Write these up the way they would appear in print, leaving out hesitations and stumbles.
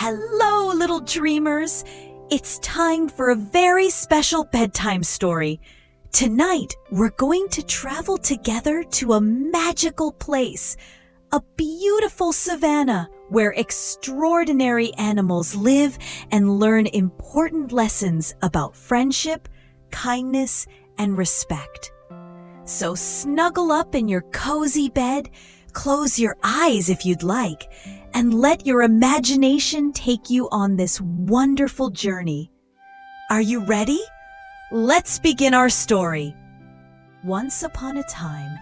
Hello, little dreamers! It's time for a very special bedtime story. Tonight, we're going to travel together to a magical place, a beautiful savanna where extraordinary animals live and learn important lessons about friendship, kindness, and respect. So snuggle up in your cozy bed, close your eyes if you'd like, and let your imagination take you on this wonderful journey. Are you ready? Let's begin our story. Once upon a time,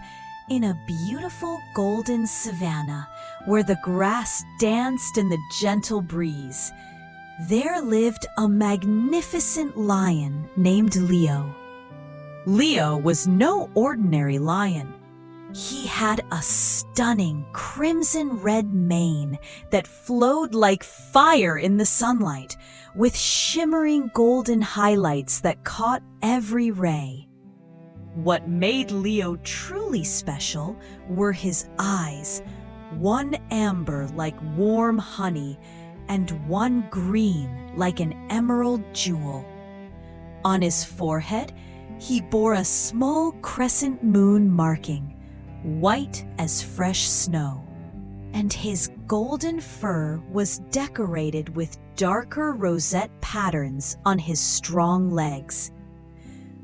in a beautiful golden savanna where the grass danced in the gentle breeze, there lived a magnificent lion named Leo. Leo was no ordinary lion. He had a stunning crimson red mane that flowed like fire in the sunlight, with shimmering golden highlights that caught every ray. What made Leo truly special were his eyes, one amber like warm honey and one green like an emerald jewel. On his forehead, he bore a small crescent moon marking, white as fresh snow, and his golden fur was decorated with darker rosette patterns on his strong legs.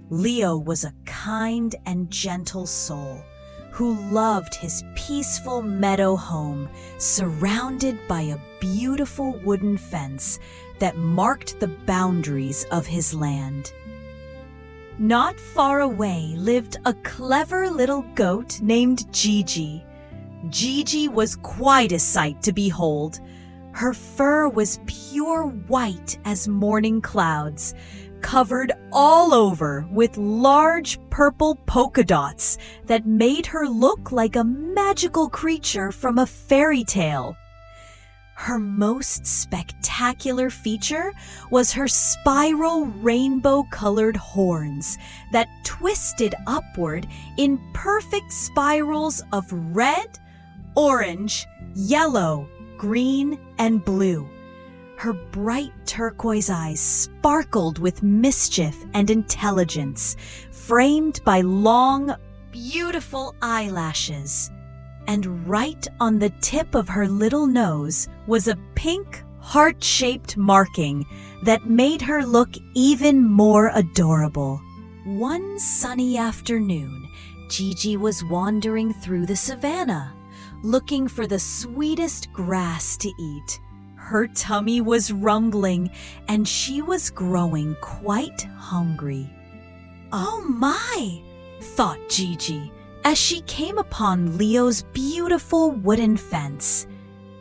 Leo was a kind and gentle soul who loved his peaceful meadow home, surrounded by a beautiful wooden fence that marked the boundaries of his land. Not far away lived a clever little goat named Gigi. Gigi was quite a sight to behold. Her fur was pure white as morning clouds, covered all over with large purple polka dots that made her look like a magical creature from a fairy tale. Her most spectacular feature was her spiral rainbow-colored horns that twisted upward in perfect spirals of red, orange, yellow, green, and blue. Her bright turquoise eyes sparkled with mischief and intelligence, framed by long, beautiful eyelashes. And right on the tip of her little nose was a pink, heart-shaped marking that made her look even more adorable. One sunny afternoon, Gigi was wandering through the savannah, looking for the sweetest grass to eat. Her tummy was rumbling, and she was growing quite hungry. "Oh my!" thought Gigi, as she came upon Leo's beautiful wooden fence.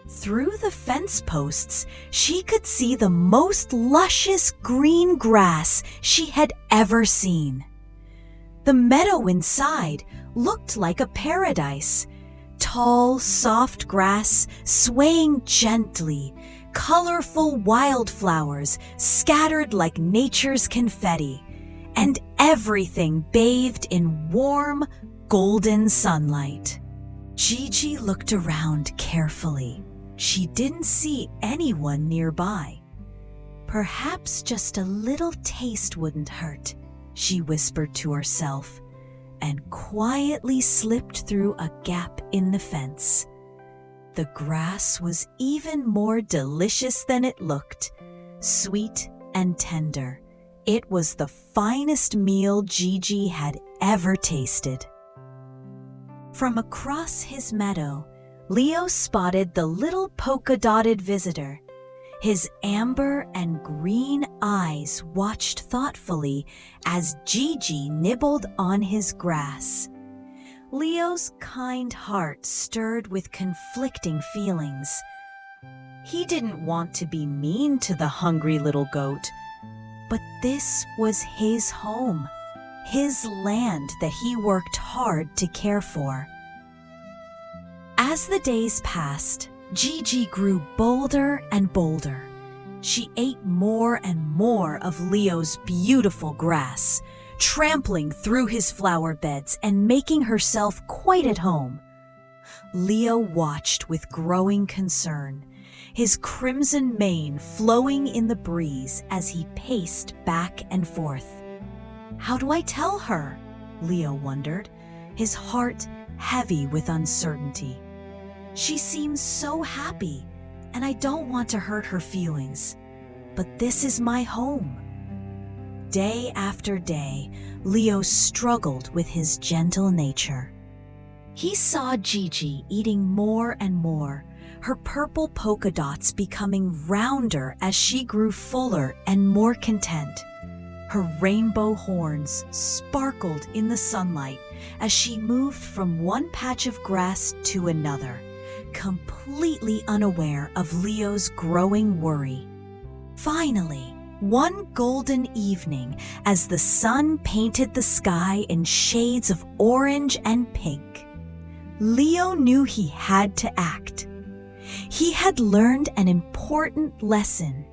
Through the fence posts, she could see the most luscious green grass she had ever seen. The meadow inside looked like a paradise. Tall, soft grass swaying gently, colorful wildflowers scattered like nature's confetti, and everything bathed in warm, golden sunlight. Gigi looked around carefully. She didn't see anyone nearby. "Perhaps just a little taste wouldn't hurt," she whispered to herself, and quietly slipped through a gap in the fence. The grass was even more delicious than it looked, sweet and tender. It was the finest meal Gigi had ever tasted. From across his meadow, Leo spotted the little polka-dotted visitor. His amber and green eyes watched thoughtfully as Gigi nibbled on his grass. Leo's kind heart stirred with conflicting feelings. He didn't want to be mean to the hungry little goat, but this was his home, his land that he worked hard to care for. As the days passed, Gigi grew bolder and bolder. She ate more and more of Leo's beautiful grass, trampling through his flower beds and making herself quite at home. Leo watched with growing concern. his crimson mane flowing in the breeze as he paced back and forth. How do I tell her? Leo wondered, his heart heavy with uncertainty. She seems so happy, and I don't want to hurt her feelings. But this is my home. Day after day, Leo struggled with his gentle nature. He saw Gigi eating more and more, her purple polka dots becoming rounder as she grew fuller and more content. Her rainbow horns sparkled in the sunlight as she moved from one patch of grass to another, completely unaware of Leo's growing worry. Finally, one golden evening, as the sun painted the sky in shades of orange and pink, Leo knew he had to act. He had learned an important lesson.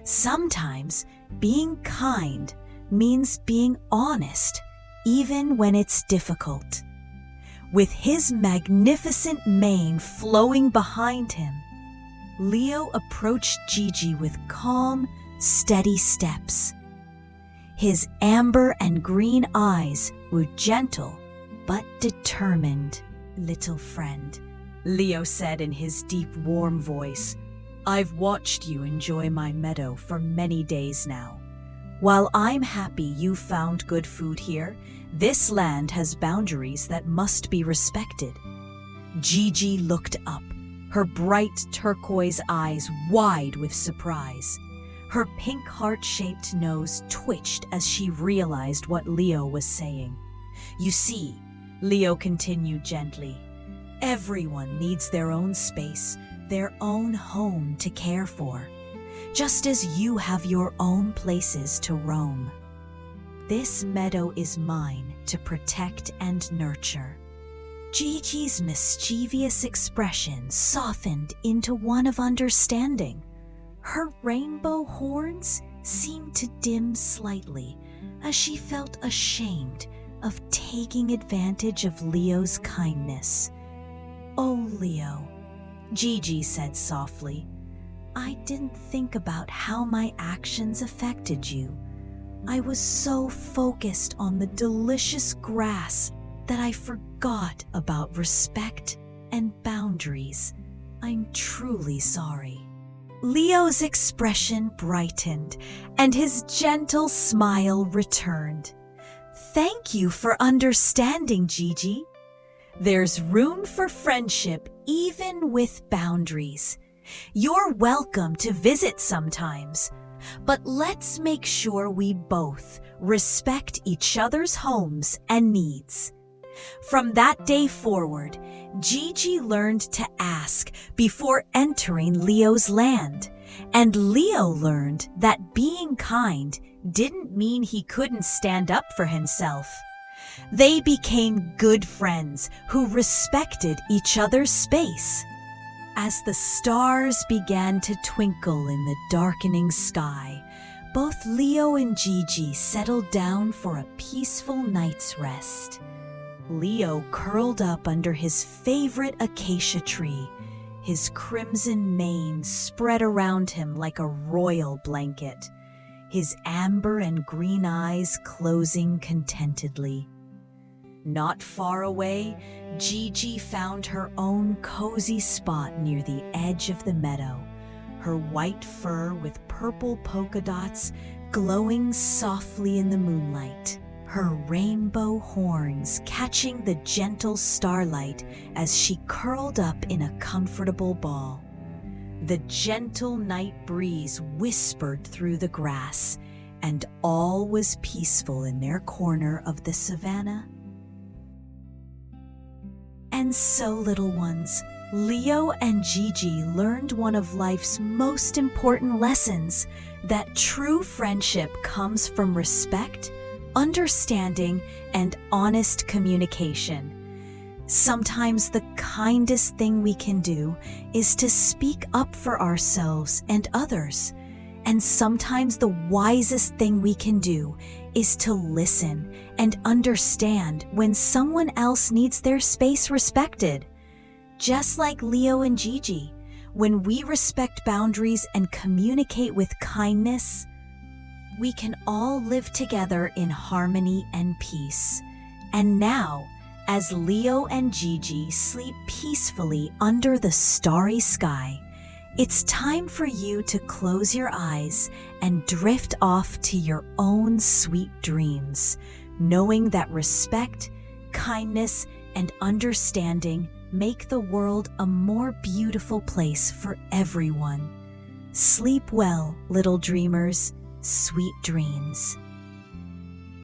Sometimes being kind means being honest, even when it's difficult. With his magnificent mane flowing behind him, Leo approached Gigi with calm, steady steps. His amber and green eyes were gentle but determined. Little friend, Leo said in his deep, warm voice, I've watched you enjoy my meadow for many days now. While I'm happy you found good food here, this land has boundaries that must be respected. Gigi looked up, her bright turquoise eyes wide with surprise. Her pink heart-shaped nose twitched as she realized what Leo was saying. You see, Leo continued gently, everyone needs their own space, their own home to care for, just as you have your own places to roam. This meadow is mine to protect and nurture. Gigi's mischievous expression softened into one of understanding. Her rainbow horns seemed to dim slightly as she felt ashamed of taking advantage of Leo's kindness. Oh, Leo, Gigi said softly, I didn't think about how my actions affected you. I was so focused on the delicious grass that I forgot about respect and boundaries. I'm truly sorry. Leo's expression brightened, and his gentle smile returned. Thank you for understanding, Gigi. There's room for friendship even with boundaries. You're welcome to visit sometimes, but let's make sure we both respect each other's homes and needs. From that day forward, Gigi learned to ask before entering Leo's land, and Leo learned that being kind didn't mean he couldn't stand up for himself. They became good friends who respected each other's space. As the stars began to twinkle in the darkening sky, both Leo and Gigi settled down for a peaceful night's rest. Leo curled up under his favorite acacia tree, his crimson mane spread around him like a royal blanket, his amber and green eyes closing contentedly. Not far away, Gigi found her own cozy spot near the edge of the meadow, her white fur with purple polka dots glowing softly in the moonlight, her rainbow horns catching the gentle starlight as she curled up in a comfortable ball. The gentle night breeze whispered through the grass, and all was peaceful in their corner of the savannah. And so, little ones, Leo and Gigi learned one of life's most important lessons, that true friendship comes from respect, understanding, and honest communication. Sometimes the kindest thing we can do is to speak up for ourselves and others. And sometimes the wisest thing we can do is to listen and understand when someone else needs their space respected. Just like Leo and Gigi, when we respect boundaries and communicate with kindness, we can all live together in harmony and peace. And now, as Leo and Gigi sleep peacefully under the starry sky, it's time for you to close your eyes and drift off to your own sweet dreams, knowing that respect, kindness, and understanding make the world a more beautiful place for everyone. Sleep well, little dreamers. Sweet dreams.